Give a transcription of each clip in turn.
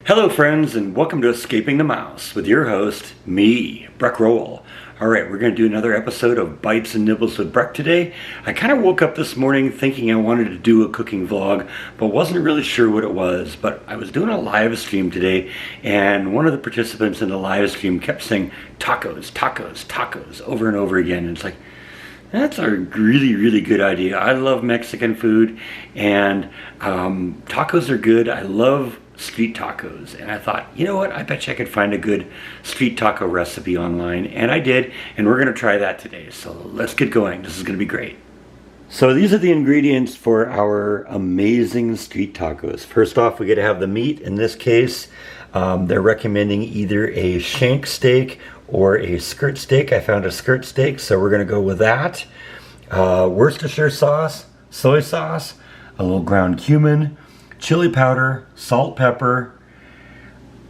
Hello friends, and welcome to Escaping the Mouse with your host, me, Breck Rowell. Alright, we're going to do another episode of Bites and Nibbles with Breck today. I kind of woke up this morning thinking I wanted to do a cooking vlog, but wasn't really sure what it was. But I was doing a live stream today, and one of the participants in the live stream kept saying tacos, tacos, tacos over and over again. And it's like, that's a really good idea. I love Mexican food, and tacos are good. I love street tacos, and I thought, you know what, I bet you I could find a good street taco recipe online, and I did, and we're going to try that today. So let's get going. This is going to be great. So these are the ingredients for our amazing street tacos. First off, we got to have the meat. In this case, they're recommending either a shank steak or a skirt steak. I found a skirt steak, so we're going to go with that. Worcestershire sauce, soy sauce, a little ground cumin, chili powder, salt, pepper,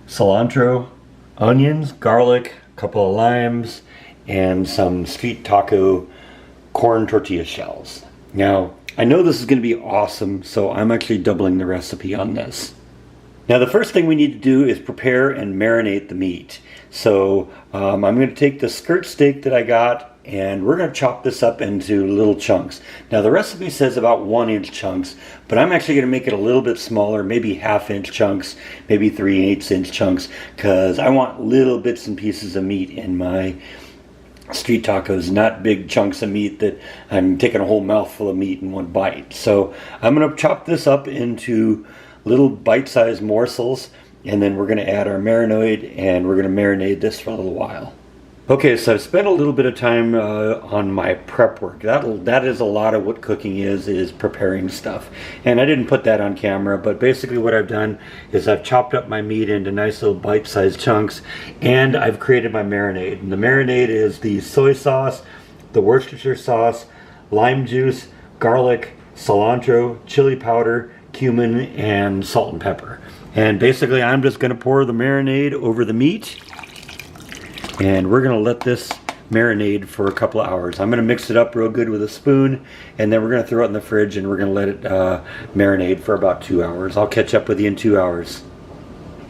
cilantro, onions, garlic, a couple of limes, and some street taco corn tortilla shells. Now, I know this is going to be awesome, so I'm actually doubling the recipe on this. Now, the first thing we need to do is prepare and marinate the meat. So I'm going to take the skirt steak that I got, and we're going to chop this up into little chunks. Now, the recipe says about 1-inch chunks, but I'm actually going to make it a little bit smaller, maybe 1/2-inch chunks, maybe 3/8-inch chunks, because I want little bits and pieces of meat in my street tacos, not big chunks of meat that I'm taking a whole mouthful of meat in one bite. So I'm going to chop this up into little bite-sized morsels, and then we're going to add our marinade, and we're going to marinate this for a little while. Okay, so I've spent a little bit of time on my prep work. That is a lot of what cooking is preparing stuff. And I didn't put that on camera, but basically what I've done is I've chopped up my meat into nice little bite-sized chunks, and I've created my marinade. And the marinade is the soy sauce, the Worcestershire sauce, lime juice, garlic, cilantro, chili powder, cumin, and salt and pepper. And basically I'm just going to pour the marinade over the meat, and we're going to let this marinade for a couple of hours. I'm going to mix it up real good with a spoon, and then we're going to throw it in the fridge, and we're going to let it marinate for about 2 hours. I'll catch up with you in 2 hours.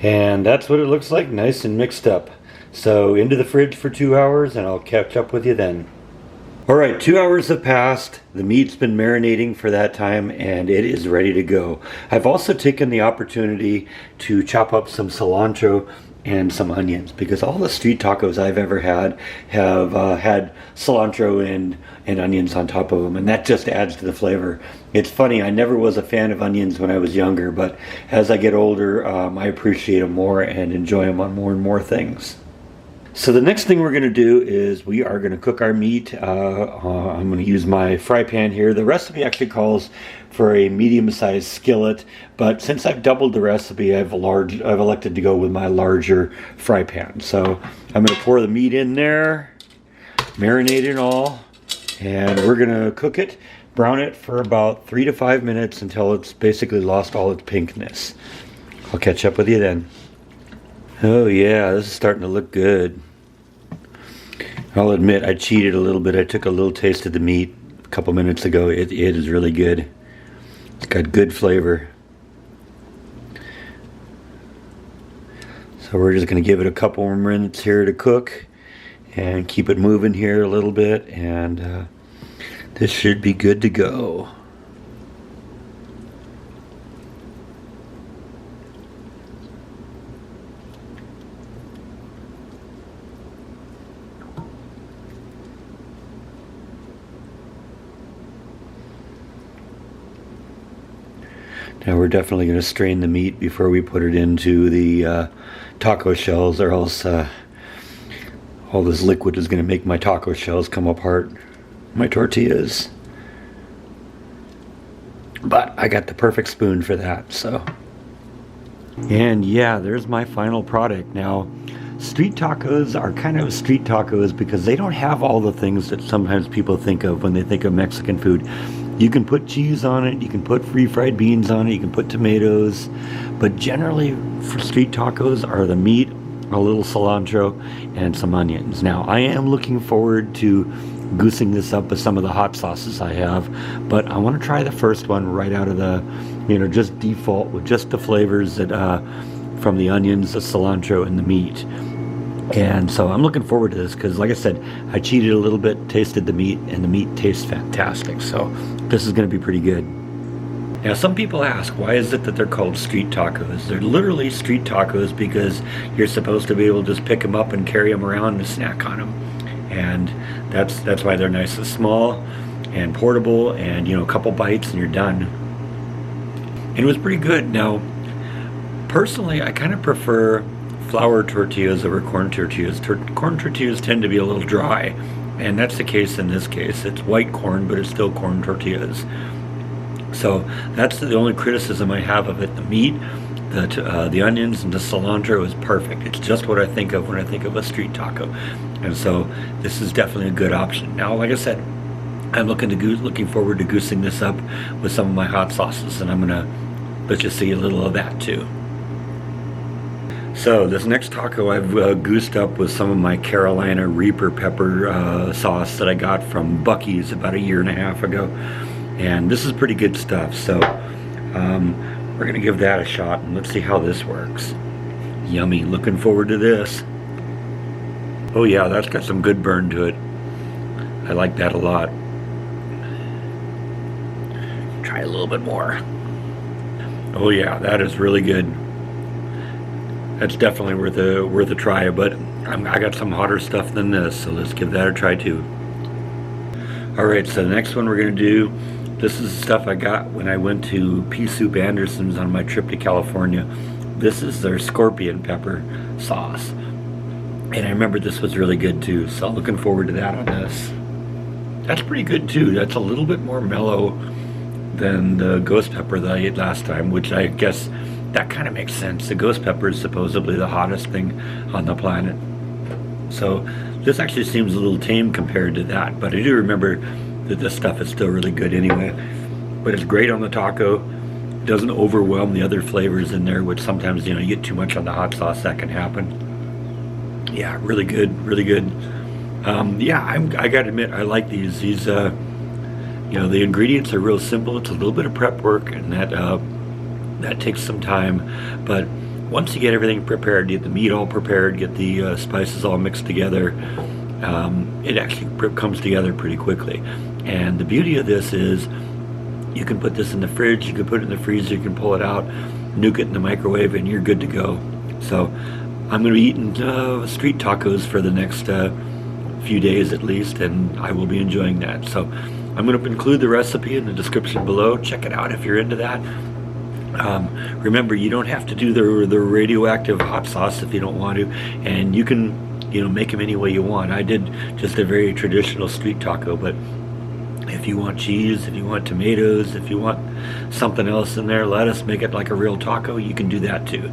And that's what it looks like, nice and mixed up. So into the fridge for 2 hours, and I'll catch up with you then. Alright, 2 hours have passed. The meat's been marinating for that time, and it is ready to go. I've also taken the opportunity to chop up some cilantro and some onions, because all the street tacos I've ever had have had cilantro and onions on top of them, and that just adds to the flavor. It's funny, I never was a fan of onions when I was younger, but as I get older, I appreciate them more and enjoy them on more and more things. So the next thing we're going to do is we are going to cook our meat. I'm going to use my fry pan here. The recipe actually calls for a medium-sized skillet, but since I've doubled the recipe, I've elected to go with my larger fry pan. So I'm going to pour the meat in there, marinate it all, and we're going to cook it, brown it for about 3 to 5 minutes until it's basically lost all its pinkness. I'll catch up with you then. Oh yeah, this is starting to look good. I'll admit I cheated a little bit. I took a little taste of the meat a couple minutes ago. It is really good. It's got good flavor. So we're just going to give it a couple more minutes here to cook and keep it moving here a little bit, and this should be good to go. Now we're definitely going to strain the meat before we put it into the taco shells, or else all this liquid is going to make my taco shells come apart, my tortillas. But I got the perfect spoon for that, so. And yeah, there's my final product. Now, street tacos are kind of street tacos because they don't have all the things that sometimes people think of when they think of Mexican food. You can put cheese on it, you can put refried beans on it, you can put tomatoes, but generally for street tacos are the meat, a little cilantro, and some onions. Now, I am looking forward to goosing this up with some of the hot sauces I have, but I want to try the first one right out of the, just default with just the flavors that from the onions, the cilantro, and the meat. And so I'm looking forward to this because, like I said, I cheated a little bit, tasted the meat, and the meat tastes fantastic. So this is going to be pretty good. Now, some people ask, why is it that they're called street tacos? They're literally street tacos because you're supposed to be able to just pick them up and carry them around and snack on them. And that's why they're nice and small and portable, and a couple bites and you're done. And it was pretty good. Now, personally, I kind of prefer flour tortillas over corn tortillas. Corn tortillas tend to be a little dry, and that's the case in this case. It's white corn, but it's still corn tortillas. So that's the only criticism I have of it. The meat, the onions, and the cilantro is perfect. It's just what I think of when I think of a street taco. And so this is definitely a good option. Now, like I said, I'm looking forward to goosing this up with some of my hot sauces, and I'm gonna let you see a little of that too. So this next taco I've goosed up with some of my Carolina Reaper pepper sauce that I got from Buc-ee's about 1.5 years ago. And this is pretty good stuff. So we're gonna give that a shot and let's see how this works. Yummy, looking forward to this. Oh yeah, that's got some good burn to it. I like that a lot. Try a little bit more. Oh yeah, that is really good. That's definitely worth a try, but I got some hotter stuff than this, so let's give that a try too. Alright, so the next one we're going to do, this is the stuff I got when I went to Pea Soup Anderson's on my trip to California. This is their scorpion pepper sauce. And I remember this was really good too, so I'm looking forward to that on this. That's pretty good too. That's a little bit more mellow than the ghost pepper that I ate last time, which I guess that kind of makes sense. The ghost pepper is supposedly the hottest thing on the planet. So this actually seems a little tame compared to that, but I do remember that this stuff is still really good anyway. But it's great on the taco. It doesn't overwhelm the other flavors in there, which sometimes, you get too much on the hot sauce, that can happen. Yeah, really good, really good. Yeah, I gotta admit, I like these. These, the ingredients are real simple. It's a little bit of prep work, and that takes some time, but once you get everything prepared, get the meat all prepared, get the spices all mixed together, it actually comes together pretty quickly. And the beauty of this is you can put this in the fridge, you can put it in the freezer, you can pull it out, nuke it in the microwave, and you're good to go. So I'm going to be eating street tacos for the next few days at least, and I will be enjoying that. So I'm going to include the recipe in the description below. Check it out if you're into that. Remember, you don't have to do the radioactive hot sauce if you don't want to, and you can make them any way you want. I did just a very traditional street taco, but if you want cheese, if you want tomatoes, if you want something else in there, lettuce, make it like a real taco, you can do that too.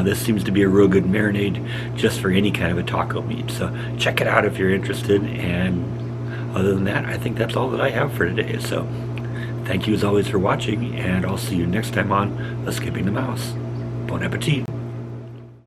This seems to be a real good marinade just for any kind of a taco meat, so check it out if you're interested. And other than that, I think that's all that I have for today. So thank you as always for watching, and I'll see you next time on Escaping the Mouse. Bon appetit!